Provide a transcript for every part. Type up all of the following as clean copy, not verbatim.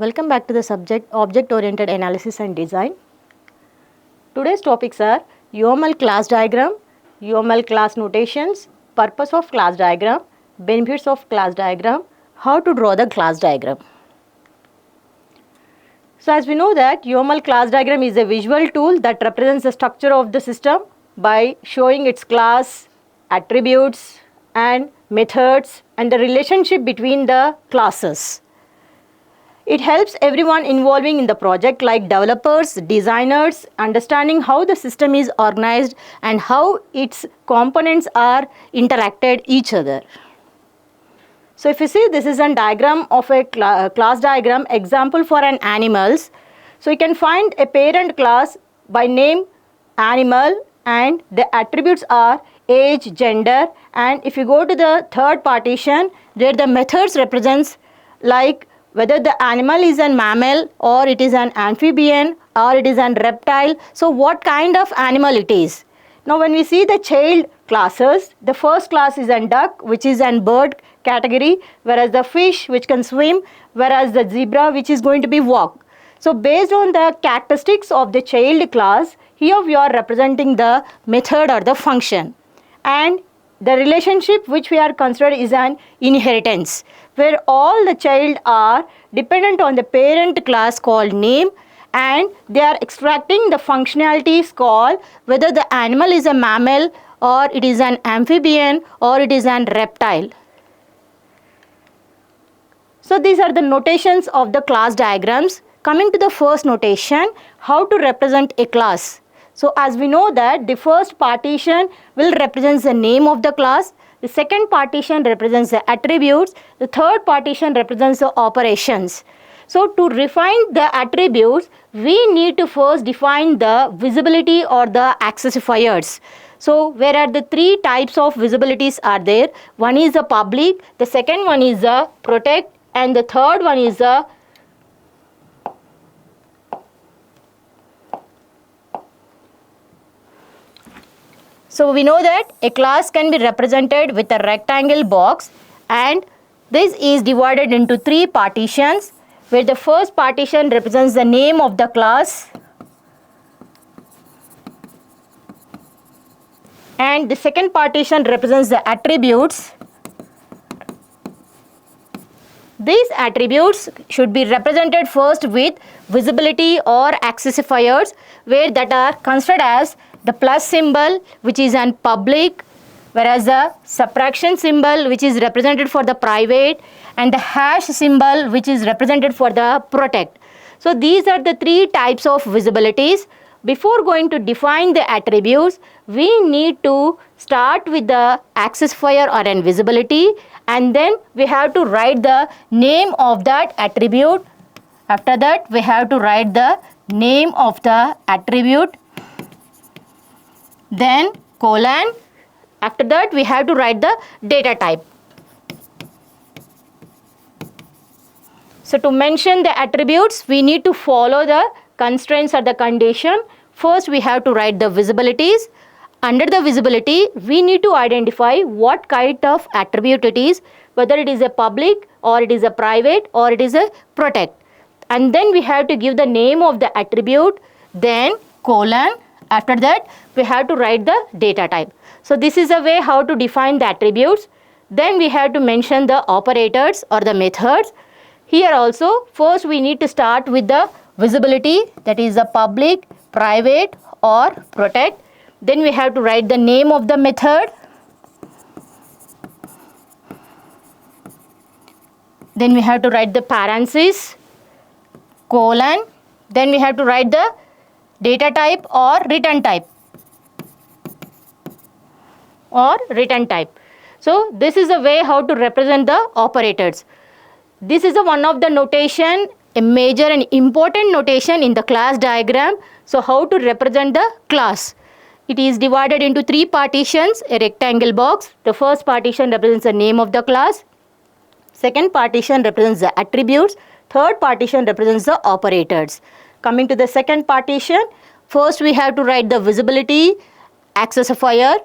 Welcome back to the subject Object-Oriented Analysis and Design. Today's topics are UML Class Diagram, UML Class Notations, Purpose of Class Diagram, Benefits of Class Diagram, How to draw the class diagram. So as we know that UML Class Diagram is a visual tool that represents the structure of the system by showing its class, attributes and methods and the relationship between the classes. It helps everyone involving in the project like developers, designers, understanding how the system is organized and how its components are interacted each other. So if you see, this is a diagram of a class diagram example for an animals. So you can find a parent class by name animal and the attributes are age, gender, and if you go to the third partition, there the methods represents like whether the animal is a mammal or it is an amphibian or it is a reptile. So what kind of animal it is. Now when we see the child classes, the first class is a duck which is a bird category, whereas the fish which can swim, whereas the zebra which is going to be walk. So based on the characteristics of the child class, here we are representing the method or the function. And the relationship which we are considered is an inheritance, where all the child are dependent on the parent class called name and they are extracting the functionalities called whether the animal is a mammal or it is an amphibian or it is an reptile. So these are the notations of the class diagrams. Coming to the first notation, how to represent a class. So as we know that the first partition will represent the name of the class, the second partition represents the attributes, the third partition represents the operations. So to define the attributes, we need to first define the visibility or the accessifiers. So where are the three types of visibilities are there? One is the public, the second one is the protect, and the third one is the So we know that a class can be represented with a rectangle box and this is divided into three partitions where the first partition represents the name of the class and the second partition represents the attributes. These attributes should be represented first with visibility or accessifiers where that are considered as the plus symbol which is an public, whereas the subtraction symbol which is represented for the private and the hash symbol which is represented for the protect. So these are the three types of visibilities. Before going to define the attributes, we need to start with the accessifier or an visibility and then we have to write the name of that attribute. After that we have to write the name of the attribute, then colon. After that we have to write the data type. So to mention the attributes, we need to follow the constraints or the condition. First we have to write the visibilities. Under the visibility, we need to identify what kind of attribute it is, whether it is a public or it is a private or it is a protect. And then we have to give the name of the attribute, then colon. After that, we have to write the data type. So this is a way how to define the attributes. Then we have to mention the operators or the methods. Here also, first we need to start with the visibility, that is the public, private or protect. Then we have to write the name of the method. Then we have to write the parenthesis, colon. Then we have to write the data type or return type. So this is a way how to represent the operators. This is one of the notation, a major and important notation in the class diagram. So how to represent the class? It is divided into three partitions, a rectangle box. The first partition represents the name of the class. Second partition represents the attributes. Third partition represents the operators. Coming to the second partition, first we have to write the visibility accessifier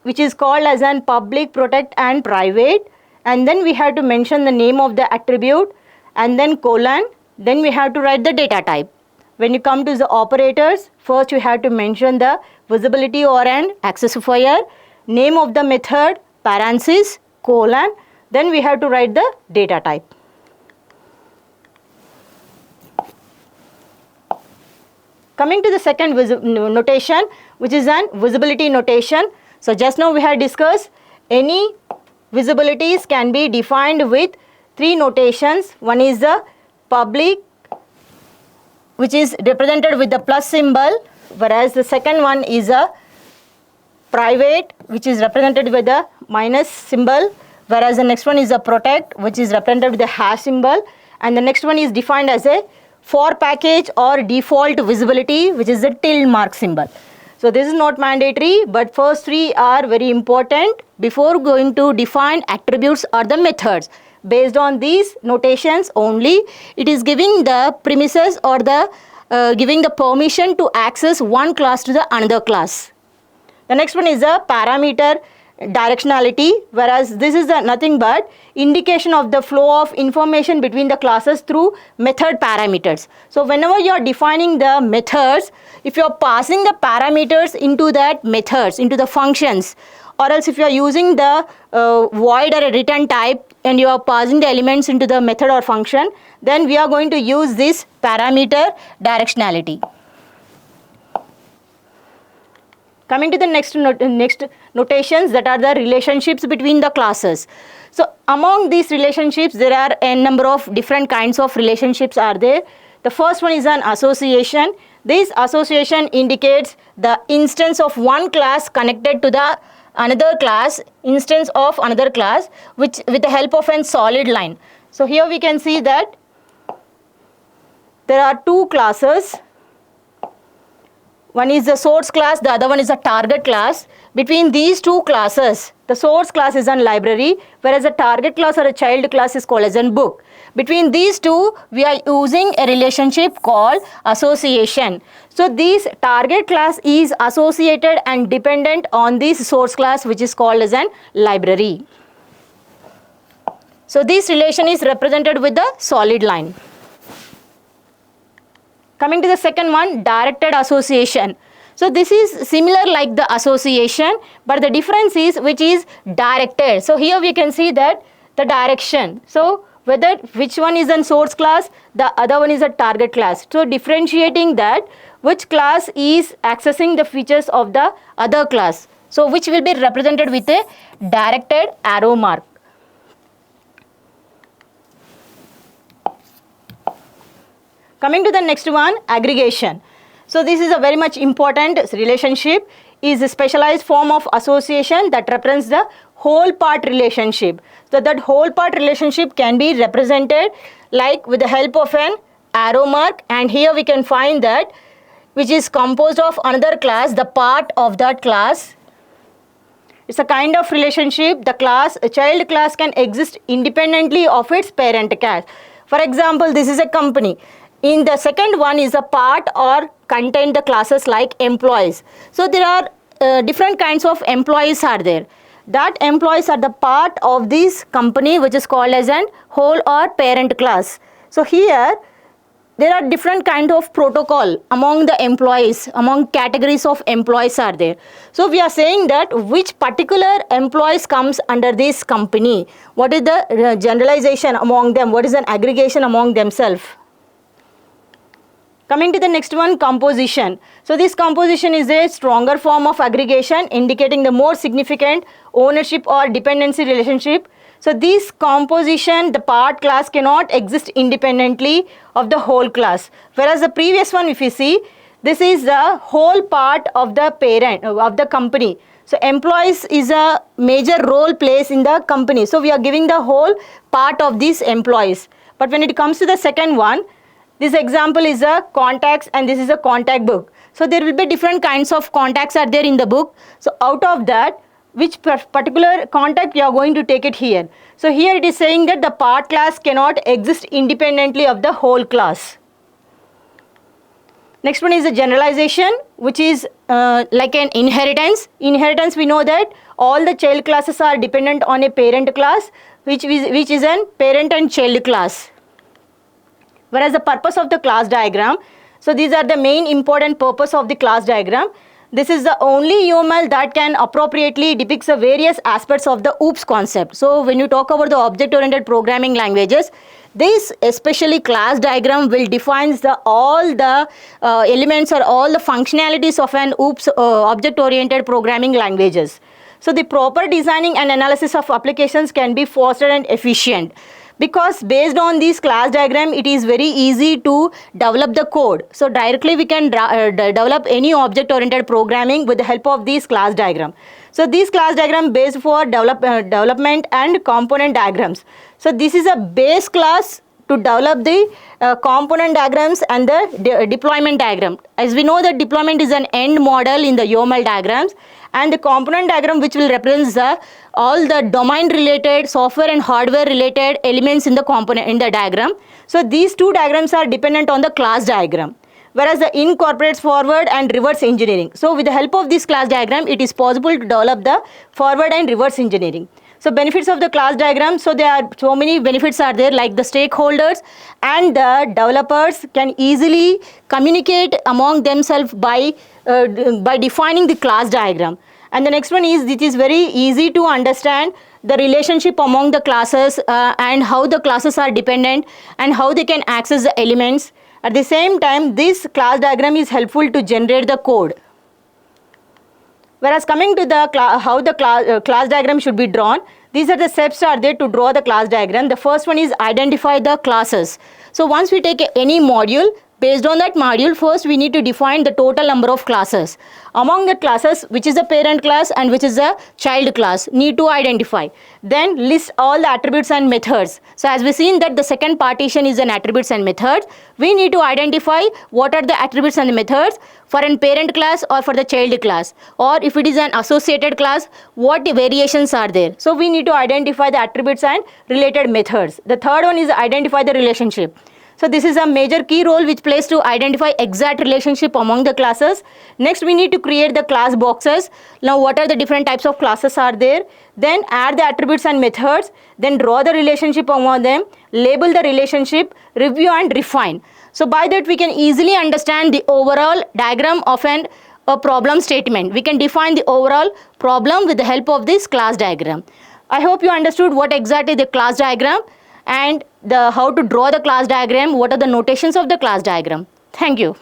which is called as an public, protect and private, and then we have to mention the name of the attribute and then colon. Then we have to write the data type. When you come to the operators, first you have to mention the visibility or an accessifier, name of the method, parenthesis, colon, then we have to write the data type. Coming to the second notation, which is an visibility notation. So just now we have discussed any visibilities can be defined with three notations. One is the public, which is represented with the plus symbol, whereas the second one is a private, which is represented with the minus symbol, whereas the next one is a protect, which is represented with the hash symbol, and the next one is defined as a for package or default visibility, which is the tilde mark symbol. So this is not mandatory, but first three are very important before going to define attributes or the methods. Based on these notations only, it is giving the premises or the giving the permission to access one class to the another class. The next one is a parameter directionality, whereas this is nothing but indication of the flow of information between the classes through method parameters. So whenever you are defining the methods, if you are passing the parameters into that methods, into the functions, or else if you are using the void or a return type and you are passing the elements into the method or function, then we are going to use this parameter directionality. Coming to the next notations, that are the relationships between the classes. So among these relationships, there are a number of different kinds of relationships are there. The first one is an association. This association indicates the instance of one class connected to the another class, instance of another class, which with the help of a solid line. So here we can see that there are two classes. One is the source class, the other one is a target class. Between these two classes, the source class is a library, whereas a target class or a child class is called as a book. Between these two, we are using a relationship called association. So this target class is associated and dependent on this source class, which is called as a library. So this relation is represented with the solid line. Coming to the second one, directed association. So this is similar like the association, but the difference is which is directed. So here we can see that the direction. So whether which one is a source class, the other one is a target class. So differentiating that which class is accessing the features of the other class. So which will be represented with a directed arrow mark. Coming to the next one, aggregation. So this is a very much important relationship, is a specialized form of association that represents the whole part relationship. So that whole part relationship can be represented like with the help of an arrow mark, and here we can find that which is composed of another class, the part of that class. It's a kind of relationship. The class, a child class can exist independently of its parent class. For example, this is a company. In the second one is a part or contain the classes like employees. So there are different kinds of employees are there. That employees are the part of this company, which is called as an whole or parent class. So here there are different kind of protocol among the employees, among categories of employees are there. So we are saying that which particular employees comes under this company. What is the generalization among them? What is an aggregation among themselves? Coming to the next one, composition. So this composition is a stronger form of aggregation indicating the more significant ownership or dependency relationship. So this composition, the part class cannot exist independently of the whole class. Whereas the previous one, if you see, this is the whole part of the parent, of the company. So employees is a major role plays in the company. So we are giving the whole part of these employees. But when it comes to the second one, this example is a contacts and this is a contact book. So there will be different kinds of contacts are there in the book. So out of that, which particular contact you are going to take it here. So here it is saying that the part class cannot exist independently of the whole class. Next one is the generalization, which is like an inheritance. Inheritance, we know that all the child classes are dependent on a parent class, which is an parent and child class. Whereas the purpose of the class diagram, so these are the main important purpose of the class diagram. This is the only UML that can appropriately depicts the various aspects of the OOPS concept. So when you talk about the object-oriented programming languages, this especially class diagram will define all the elements or all the functionalities of an OOPS object-oriented programming languages. So the proper designing and analysis of applications can be faster and efficient, because based on this class diagram it is very easy to develop the code. So directly we can develop any object oriented programming with the help of this class diagram. So this class diagram based for development and component diagrams. So this is a base class to develop the component diagrams and the deployment diagram. As we know that deployment is an end model in the UML diagrams, and the component diagram which will represent all the domain related, software and hardware related elements in the component in the diagram. So these two diagrams are dependent on the class diagram, whereas the incorporates forward and reverse engineering. So with the help of this class diagram it is possible to develop the forward and reverse engineering. So benefits of the class diagram, so there are so many benefits are there, like the stakeholders and the developers can easily communicate among themselves by defining the class diagram. And the next one is, it is very easy to understand the relationship among the classes and how the classes are dependent and how they can access the elements. At the same time, this class diagram is helpful to generate the code. Whereas coming to the how the class diagram should be drawn, these are the steps are there to draw the class diagram. The first one is identify the classes. So once we take any module, based on that module, first we need to define the total number of classes. Among the classes, which is the parent class and which is the child class, need to identify. Then list all the attributes and methods. So as we seen that the second partition is an attributes and methods, we need to identify what are the attributes and the methods for a parent class or for the child class, or if it is an associated class, what variations are there. So we need to identify the attributes and related methods. The third one is identify the relationship. So this is a major key role which plays to identify exact relationship among the classes. Next we need to create the class boxes. Now what are the different types of classes are there? Then add the attributes and methods. Then draw the relationship among them. Label the relationship. Review and refine. So by that we can easily understand the overall diagram of a problem statement. We can define the overall problem with the help of this class diagram. I hope you understood what exactly the class diagram and how to draw the class diagram, what are the notations of the class diagram. Thank you.